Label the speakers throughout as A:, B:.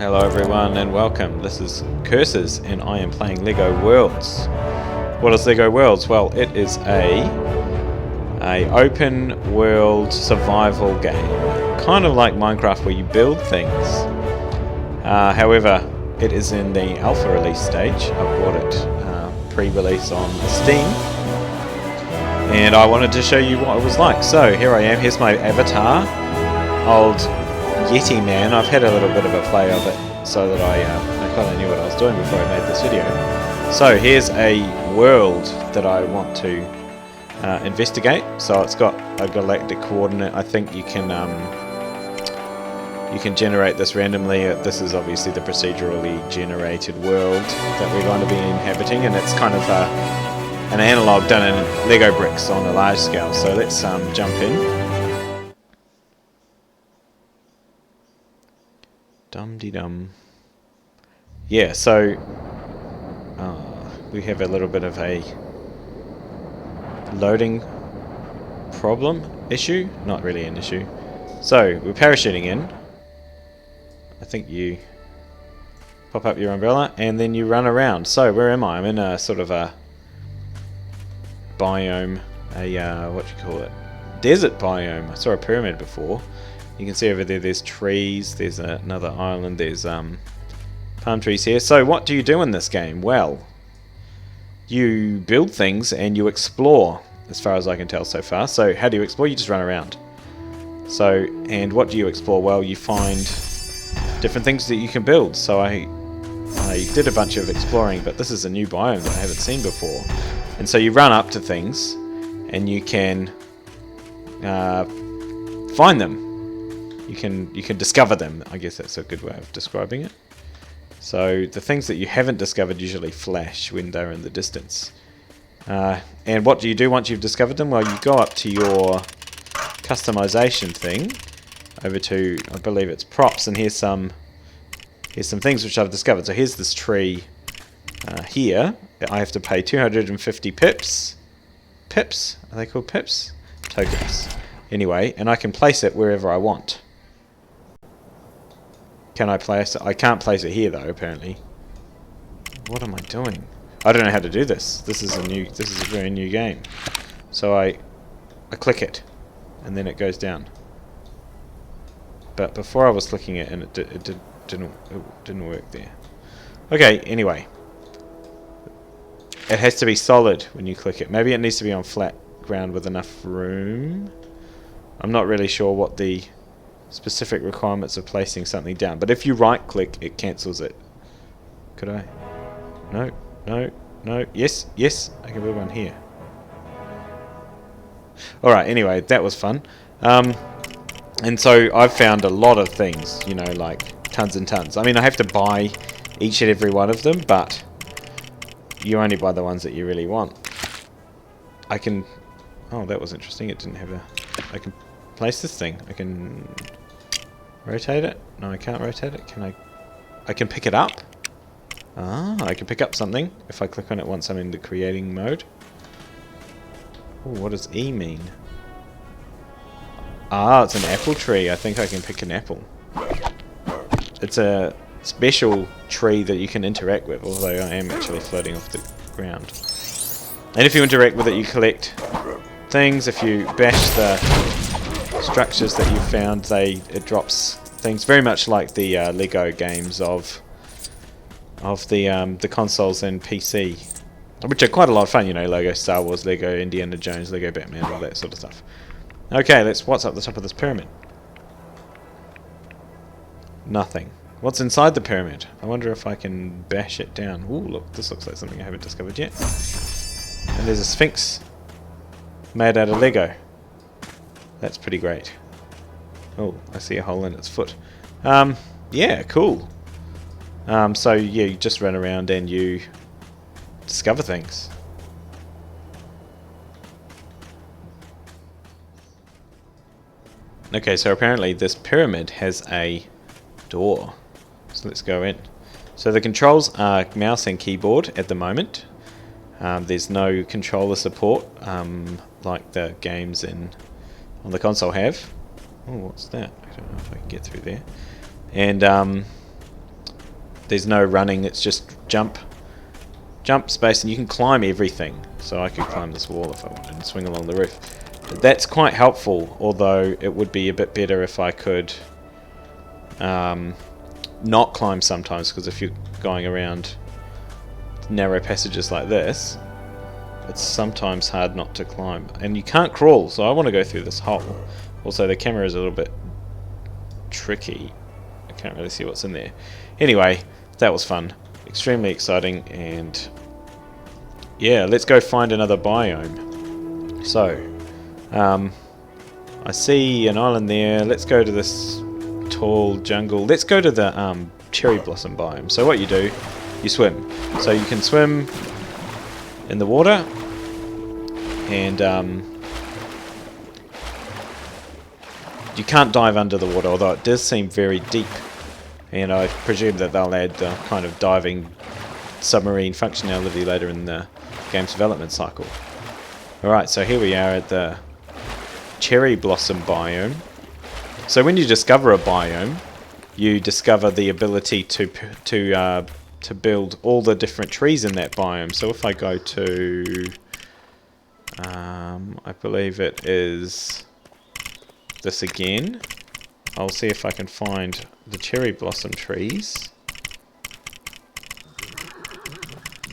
A: Hello everyone and welcome. This is Curses and I am playing Lego Worlds. What is Lego Worlds? Well, it is a open world survival game. Kind of like Minecraft where you build things. However, it is in the alpha release stage. I've bought it pre-release on Steam. And I wanted to show you what it was like. So here I am, here's my avatar. Old Yeti man. I've had a little bit of a play of it so that I kind of knew what I was doing before I made this video. So here's a world that I want to investigate. So it's got a galactic coordinate. I think you can generate this randomly. This is obviously the procedurally generated world that we're going to be inhabiting, and it's kind of an analog done in Lego bricks on a large scale. So let's jump in. Dum-de-dum. Yeah, so we have a little bit of a loading issue. Not really an issue. So we're parachuting in. I think you pop up your umbrella and then you run around. So where am I? I'm in a sort of a biome, what do you call it? Desert biome. I saw a pyramid before. You can see over there there's trees, there's another island, there's palm trees here. So what do you do in this game? Well, you build things and you explore, as far as I can tell so far. So how do you explore? You just run around. So, and what do you explore? Well, you find different things that you can build. So I did a bunch of exploring, but this is a new biome that I haven't seen before. And so you run up to things and you can find them. You can discover them. I guess that's a good way of describing it. So the things that you haven't discovered usually flash when they're in the distance. And what do you do once you've discovered them? Well, you go up to your customization thing, over to, I believe it's props, and here's some things which I've discovered. So here's this tree here. I have to pay 250 pips. Pips? Are they called pips? Tokens. Anyway, and I can place it wherever I want. Can I place it? I can't place it here though, apparently. What am I doing? I don't know how to do this. This is a very new game. So I click it, and then it goes down. But before I was clicking it, and it didn't work there. Okay, anyway. It has to be solid when you click it. Maybe it needs to be on flat ground with enough room. I'm not really sure what the specific requirements of placing something down, but if you right click it cancels it. Could I? No. Yes, I can build one here. Alright, anyway, that was fun. And so I've found a lot of things, you know, like tons and tons. I mean, I have to buy each and every one of them, but you only buy the ones that you really want. I can... Oh, that was interesting. It didn't have a... I can place this thing. I can rotate it. No, I can't rotate it. Can I? I can pick it up. Ah, I can pick up something if I click on it once I'm in the creating mode. Ooh, what does E mean? Ah, it's an apple tree. I think I can pick an apple. It's a special tree that you can interact with, although I am actually floating off the ground. And if you interact with it, you collect things. If you bash the structures that you found, it drops things very much like the Lego games of the consoles and PC, which are quite a lot of fun. You know, Lego Star Wars, Lego Indiana Jones, Lego Batman, all that sort of stuff. Okay, what's up the top of this pyramid? Nothing. What's inside the pyramid? I wonder if I can bash it down. Ooh, look, this looks like something I haven't discovered yet. And there's a sphinx made out of Lego. That's pretty great. Oh, I see a hole in its foot. Yeah, cool. So yeah, you just run around and you discover things. Okay, so apparently this pyramid has a door. So let's go in. So the controls are mouse and keyboard at the moment. There's no controller support like the games on the console have. Oh, what's that? I don't know if I can get through there. And There's no running, it's just jump space, and you can climb everything. So I could climb this wall if I wanted and swing along the roof. That's quite helpful, although it would be a bit better if I could not climb sometimes, because if you're going around narrow passages like this, it's sometimes hard not to climb. And you can't crawl, so I want to go through this hole. Also, the camera is a little bit tricky. I can't really see what's in there. Anyway, that was fun. Extremely exciting, and yeah, let's go find another biome. So, I see an island there. Let's go to this tall jungle. Let's go to the cherry blossom biome. So what you do, you swim. So you can swim in the water, and you can't dive under the water, although it does seem very deep, and I presume that they'll add the kind of diving submarine functionality later in the game's development cycle. Alright, so here we are at the cherry blossom biome. So when you discover a biome, you discover the ability to build all the different trees in that biome. So if I go to, I believe it is this again, I'll see if I can find the cherry blossom trees.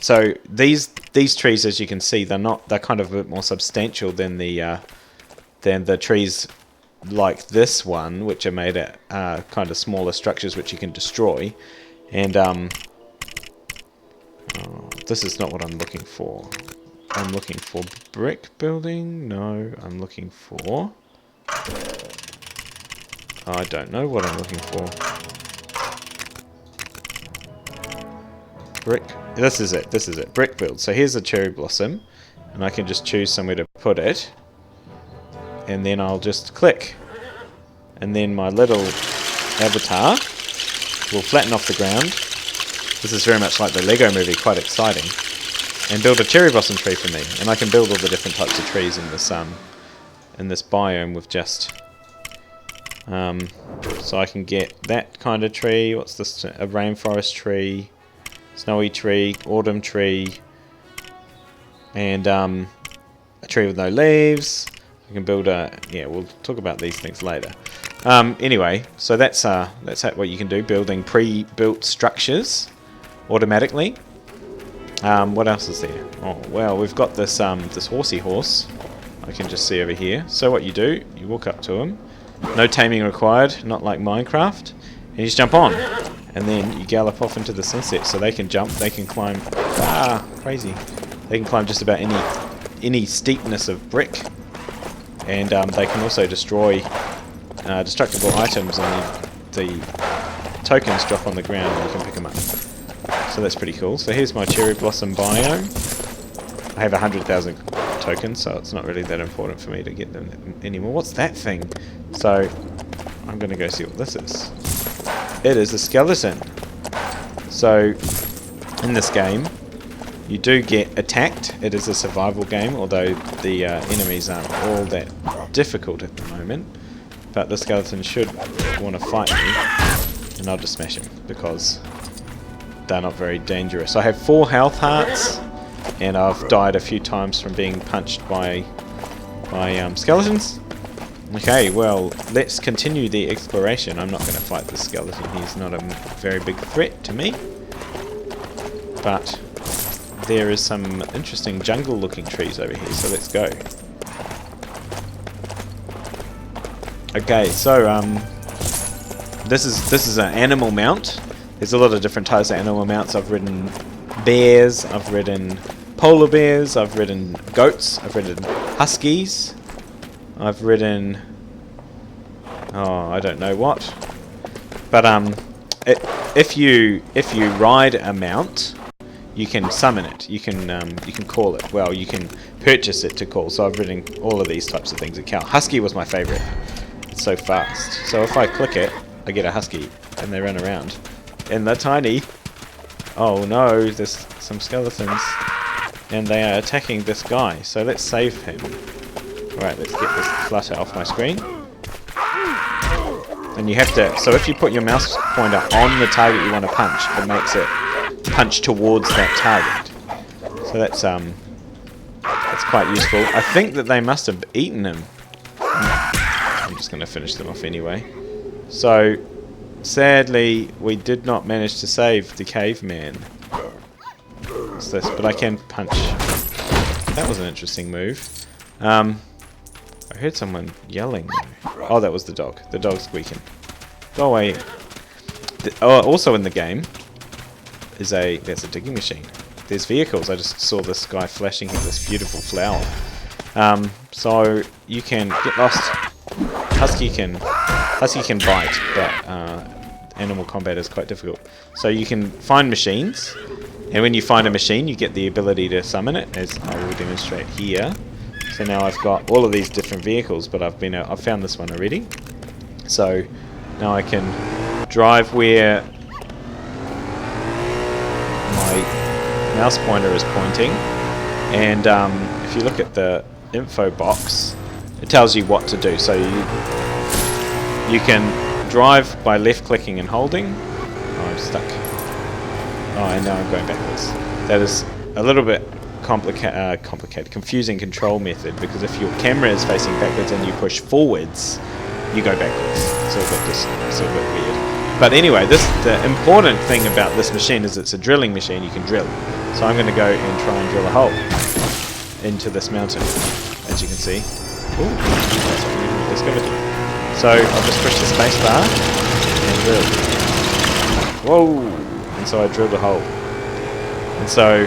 A: So these trees, as you can see, they're kind of a bit more substantial than the trees like this one, which are made at kind of smaller structures which you can destroy. And this is not what I'm looking for. I'm looking for brick building. No, I'm looking for, I don't know what I'm looking for. Brick. This is it. Brick build. So here's the cherry blossom, and I can just choose somewhere to put it, and then I'll just click, and then my little avatar will flatten off the ground. This is very much like the Lego movie, quite exciting, and build a cherry blossom tree for me. And I can build all the different types of trees in this biome with just so I can get that kind of tree. What's this? A rainforest tree, snowy tree, autumn tree, and a tree with no leaves. I can build a, yeah, we'll talk about these things later. Anyway, so that's what you can do, building pre-built structures automatically. What else is there? Oh well, we've got this this horsey horse. I can just see over here. So what you do, you walk up to him. No taming required, not like Minecraft. And you just jump on, and then you gallop off into the sunset. So they can jump, they can climb. Ah, crazy! They can climb just about any steepness of brick, and they can also destroy destructible items, and the tokens drop on the ground, and you can pick them up. So that's pretty cool. So here's my cherry blossom biome. I have 100,000 tokens, so it's not really that important for me to get them anymore. What's that thing? So I'm going to go see what this is. It is a skeleton. So in this game, you do get attacked. It is a survival game, although the enemies aren't all that difficult at the moment. But the skeleton should want to fight me, and I'll just smash him because they're not very dangerous. I have 4 health hearts, and I've died a few times from being punched by skeletons. Okay, well, let's continue the exploration. I'm not going to fight the skeleton. He's not a very big threat to me. But there is some interesting jungle-looking trees over here, so let's go. Okay, so this is an animal mount. There's a lot of different types of animal mounts. I've ridden bears, I've ridden polar bears, I've ridden goats, I've ridden huskies, I've ridden, oh, I don't know what. But if you ride a mount, you can summon it. You can call it. Well, you can purchase it to call. So I've ridden all of these types of things. A cow. Husky was my favorite. It's so fast. So if I click it, I get a husky, and they run around, and they're tiny. Oh no, there's some skeletons, and they are attacking this guy. So let's save him. Alright, let's get this flutter off my screen. And you have to, so if you put your mouse pointer on the target you want to punch, it makes it punch towards that target. So that's quite useful. I think that they must have eaten him. I'm just going to finish them off anyway. So, sadly, we did not manage to save the caveman. What's this? But I can punch. That was an interesting move. I heard someone yelling. Oh, that was the dog. The dog's squeaking. Go away. Also in the game is there's a digging machine. There's vehicles. I just saw this guy flashing him this beautiful flower. So you can get lost. Husky can bite, but animal combat is quite difficult. So you can find machines, and when you find a machine, you get the ability to summon it, as I will demonstrate here. So now I've got all of these different vehicles, but I've found this one already. So now I can drive where my mouse pointer is pointing, and if you look at the info box, it tells you what to do. So you can drive by left clicking and holding. Oh, I'm stuck. Oh, and now I'm going backwards. That is a little bit confusing control method, because if your camera is facing backwards and you push forwards, you go backwards. It's a bit weird. But anyway, the important thing about this machine is it's a drilling machine. You can drill. So I'm going to go and try and drill a hole into this mountain, as you can see. Ooh, that's what we discovered. So I'll just push the space bar and drill. Whoa! And so I drilled a hole. And so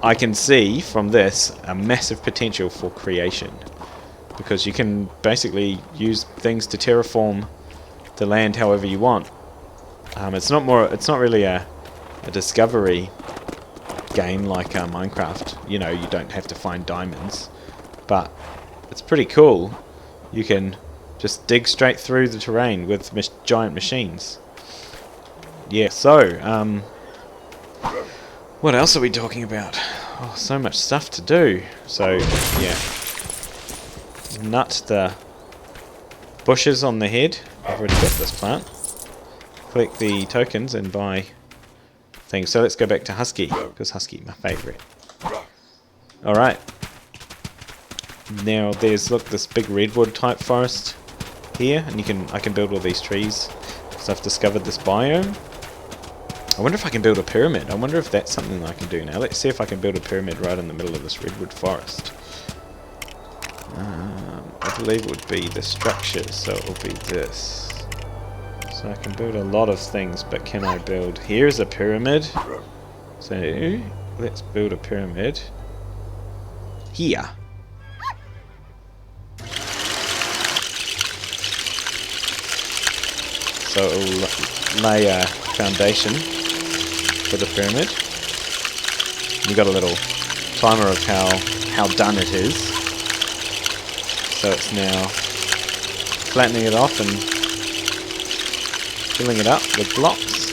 A: I can see from this a massive potential for creation, because you can basically use things to terraform the land however you want. It's not really a discovery game like Minecraft. You know, you don't have to find diamonds, but it's pretty cool. You can just dig straight through the terrain with giant machines. Yeah. So what else are we talking about? Oh, so much stuff to do. So yeah, nut the bushes on the head. I've already got this plant. Collect the tokens and buy things. So let's go back to Husky, because Husky, my favourite. Alright. Now there's, look, this big redwood type forest here, and I can build all these trees, because I've discovered this biome. I wonder if I can build a pyramid. I wonder if that's something that I can do now. Let's see if I can build a pyramid right in the middle of this redwood forest. I believe it would be the structure, so it will be this. So I can build a lot of things, but can I build... Here's a pyramid. So let's build a pyramid here. So it will lay a foundation for the pyramid. You got a little timer of how done it is. So it's now flattening it off and filling it up with blocks.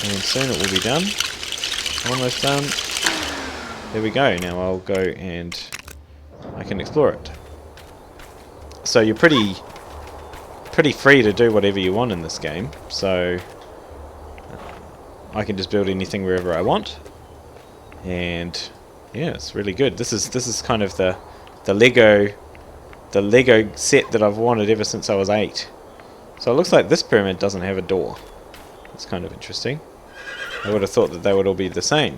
A: And soon it will be done. Almost done. There we go. Now I'll go and I can explore it. So you're pretty free to do whatever you want in this game. So I can just build anything wherever I want. And yeah, it's really good. This is kind of the Lego set that I've wanted ever since I was 8. So it looks like this pyramid doesn't have a door. It's kind of interesting. I would have thought that they would all be the same.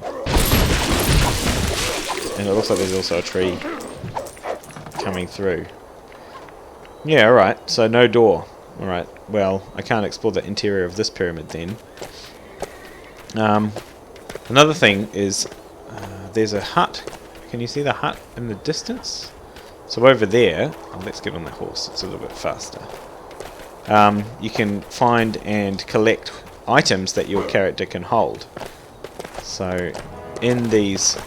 A: And it looks like there's also a tree coming through. Yeah, alright. So no door. Alright. Well, I can't explore the interior of this pyramid then. Another thing is there's a hut. Can you see the hut in the distance? So over there, let's get on the horse, it's a little bit faster. You can find and collect items that your character can hold. So in these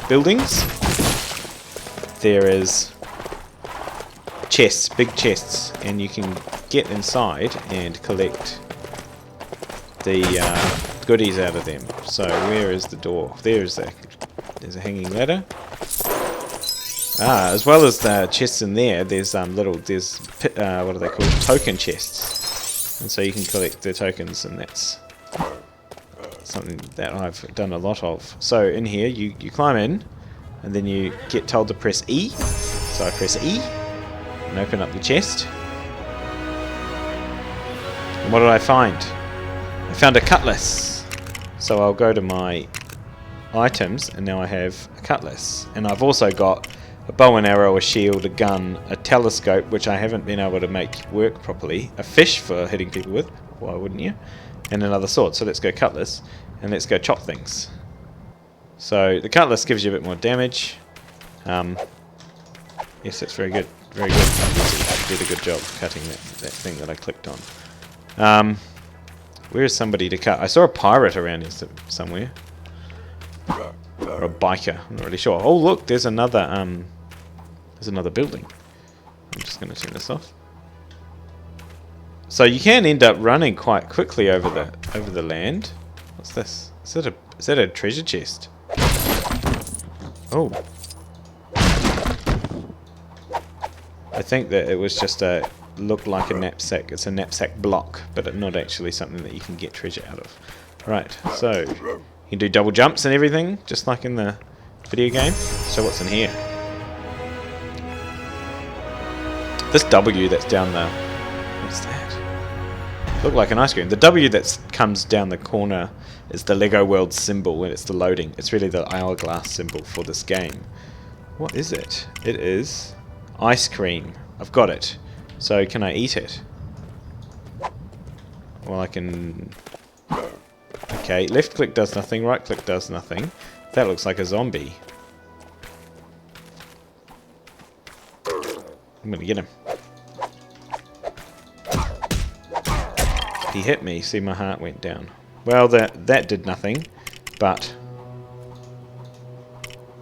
A: buildings, there is chests, big chests, and you can get inside and collect the goodies out of them. So where is the door? There's a hanging ladder. As well as the chests in there, there's what are they called? Token chests. And so you can collect the tokens, and that's something that I've done a lot of. So in here, you climb in, and then you get told to press E. So I press E, and open up the chest. And what did I find? I found a cutlass. So I'll go to my items, and now I have a cutlass. And I've also got a bow and arrow, a shield, a gun, a telescope, which I haven't been able to make work properly, a fish for hitting people with, why wouldn't you, and another sword. So let's go cutlass, and let's go chop things. So the cutlass gives you a bit more damage. Yes, that's very good, very good. I did a good job cutting that thing that I clicked on. Where is somebody to cut? I saw a pirate around here somewhere. Or a biker, I'm not really sure. Oh look, there's another building. I'm just going to turn this off. So you can end up running quite quickly over the land. What's this? Is that a treasure chest? Oh. I think that it was just looked like a knapsack. It's a knapsack block, but it's not actually something that you can get treasure out of. Right, so you can do double jumps and everything, just like in the video game. So what's in here? This W that's down the... What's that? Look like an ice cream. The W that comes down the corner is the Lego World symbol when it's the loading. It's really the hourglass symbol for this game. What is it? It is ice cream. I've got it. So can I eat it? Well, I can... Okay, left click does nothing, right click does nothing. That looks like a zombie. I'm gonna get him. He hit me, see my heart went down. Well, that did nothing, but...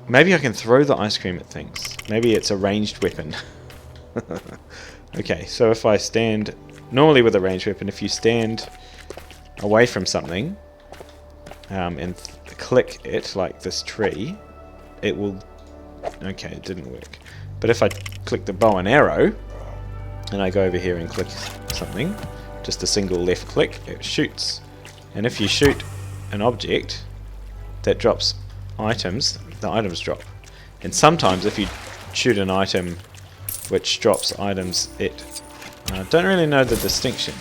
A: Maybe I can throw the ice cream at things. Maybe it's a ranged weapon. Okay, so if I stand... Normally with a ranged weapon, if you stand away from something and click it, like this tree, it will... Okay, it didn't work. But if I click the bow and arrow, and I go over here and click something, just a single left click, it shoots. And if you shoot an object that drops items, the items drop. And sometimes if you shoot an item which drops items, I don't really know the distinction,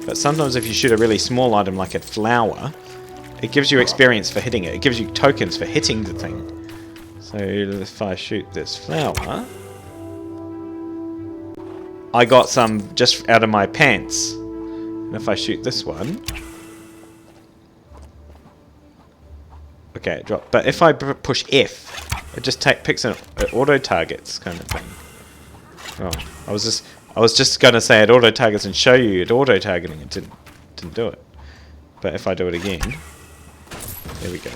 A: but sometimes if you shoot a really small item like a flower, it gives you experience for hitting it. It gives you tokens for hitting the thing. So if I shoot this flower, I got some just out of my pants. And if I shoot this one, okay, it dropped. But if I push F, it just picks an auto targets kind of thing. Oh, I was just gonna say it auto targets and show you it auto targeting. It didn't do it. But if I do it again, there we go.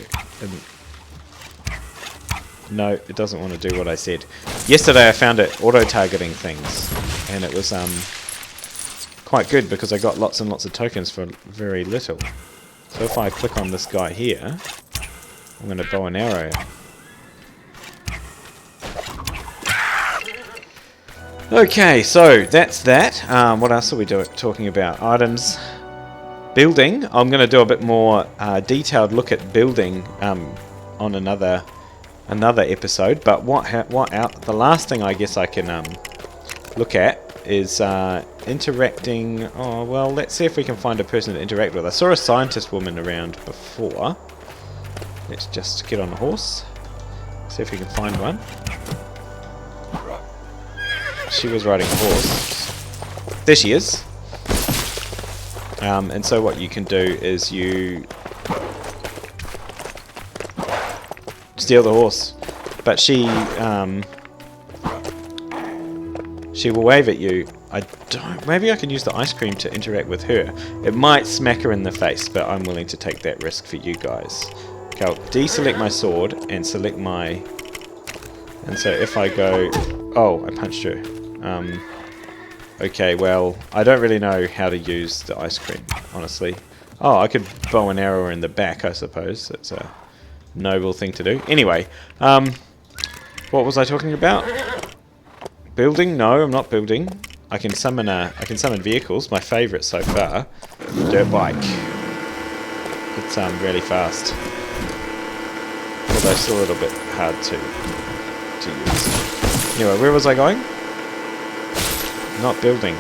A: No, it doesn't want to do what I said. Yesterday I found it auto-targeting things, and it was quite good because I got lots and lots of tokens for very little. So if I click on this guy here, I'm going to bow an arrow. Okay, so that's that. What else are we talking about? Items. Building. I'm going to do a bit more detailed look at building on another episode, but the last thing I guess I can look at is interacting. Oh well, let's see if we can find a person to interact with. I saw a scientist woman around before. Let's just get on a horse, see if we can find one. She was riding a horse. There she is. And so what you can do is you steal the horse, but she will wave at you. Maybe I can use the ice cream to interact with her. It might smack her in the face, but I'm willing to take that risk for you guys. Okay, I'll deselect my sword and select my... And so if I go... Oh, I punched her. Okay, well, I don't really know how to use the ice cream, honestly. Oh, I could bow and arrow her in the back, I suppose. That's a noble thing to do. Anyway, What was I talking about? Building? No, I'm not building. I can summon vehicles. My favourite so far, dirt bike. It's really fast. Although still a little bit hard to use. Anyway, where was I going? Not building.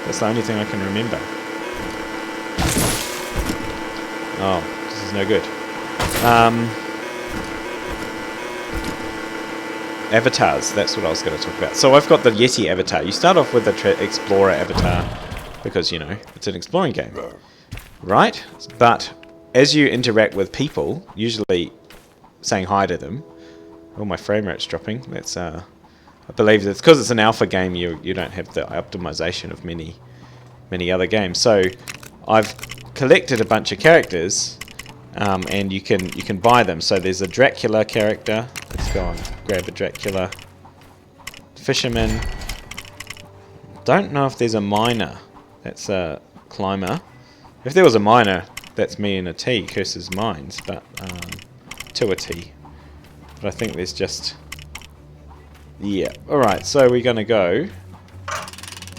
A: That's the only thing I can remember. Oh, this is no good. Avatars, that's what I was going to talk about. So I've got the Yeti avatar. You start off with the Explorer avatar because, you know, it's an exploring game. Right? But as you interact with people, usually saying hi to them... Oh, my frame rate's dropping. That's, I believe that's because it's an alpha game, you don't have the optimization of many other games. So I've collected a bunch of characters, and you can buy them. So there's a Dracula character. Let's go and grab a Dracula. Fisherman. Don't know if there's a miner. That's a climber. If there was a miner, that's me in a T, Curses Mines, but to a T. But I think there's just... Yeah. Alright, so we're going to go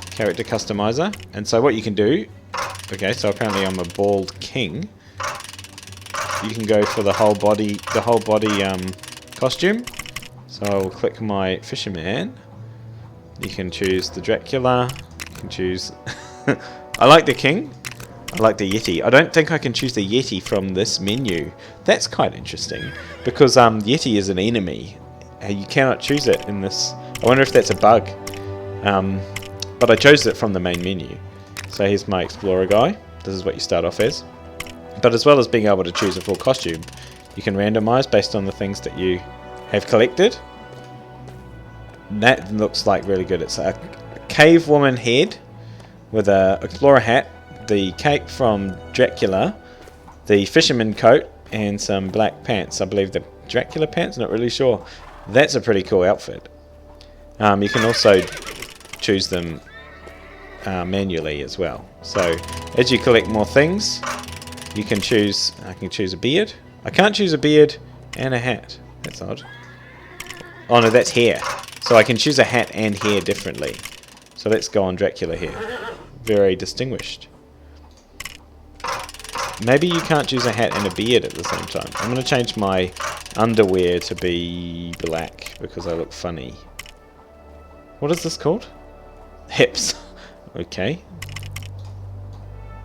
A: character customizer. And so what you can do... Okay, so apparently I'm a bald king. You can go for the whole body costume. So I'll click my fisherman. You can choose the Dracula. You can choose... I like the king. I like the Yeti. I don't think I can choose the Yeti from this menu. That's quite interesting. Because Yeti is an enemy. You cannot choose it in this... I wonder if that's a bug. But I chose it from the main menu. So here's my Explorer guy. This is what you start off as. But as well as being able to choose a full costume, you can randomize based on the things that you have collected. That looks like really good. It's a cave woman head with a Explorer hat, the cape from Dracula, the fisherman coat, and some black pants. I believe the Dracula pants, not really sure. That's a pretty cool outfit. You can also choose them manually as well. So as you collect more things, you can choose... I can choose a beard. I can't choose a beard and a hat. That's odd. Oh no, that's hair. So I can choose a hat and hair differently. So let's go on Dracula here. Very distinguished. Maybe you can't choose a hat and a beard at the same time. I'm going to change my underwear to be black because I look funny. What is this called? Hips. Okay.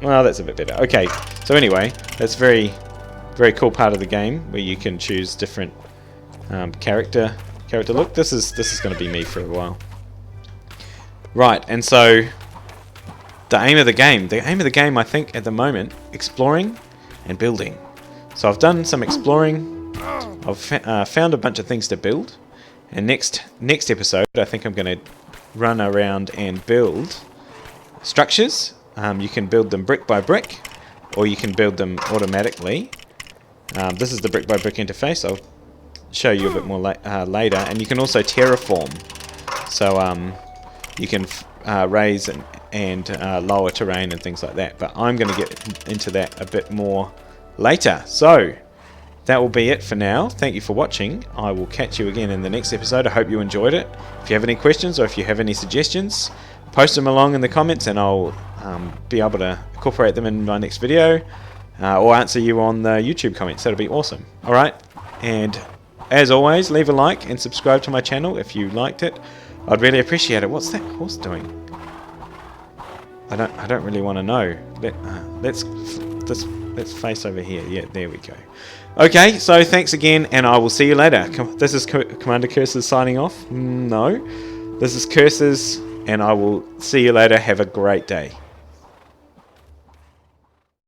A: Well, that's a bit better. Okay, so anyway, that's very cool part of the game where you can choose different character look. This is going to be me for a while. Right, and so the aim of the game, I think at the moment, exploring and building. So I've done some exploring. I've found a bunch of things to build, and next episode, I think I'm going to run around and build structures. You can build them brick by brick, or you can build them automatically. This is the brick by brick interface. I'll show you a bit more later. And you can also terraform. So you can raise and lower terrain and things like that. But I'm going to get into that a bit more later. So that will be it for now. Thank you for watching. I will catch you again in the next episode. I hope you enjoyed it. If you have any questions or if you have any suggestions, post them along in the comments and I'll be able to incorporate them in my next video or answer you on the YouTube comments. That'll be awesome. Alright, and as always, leave a like and subscribe to my channel if you liked it. I'd really appreciate it. What's that horse doing? I don't really want to know. Let's face over here. Yeah, there we go. Okay, so thanks again, and I will see you later. This is Commander Curses signing off. No, this is Curses, and I will see you later. Have a great day.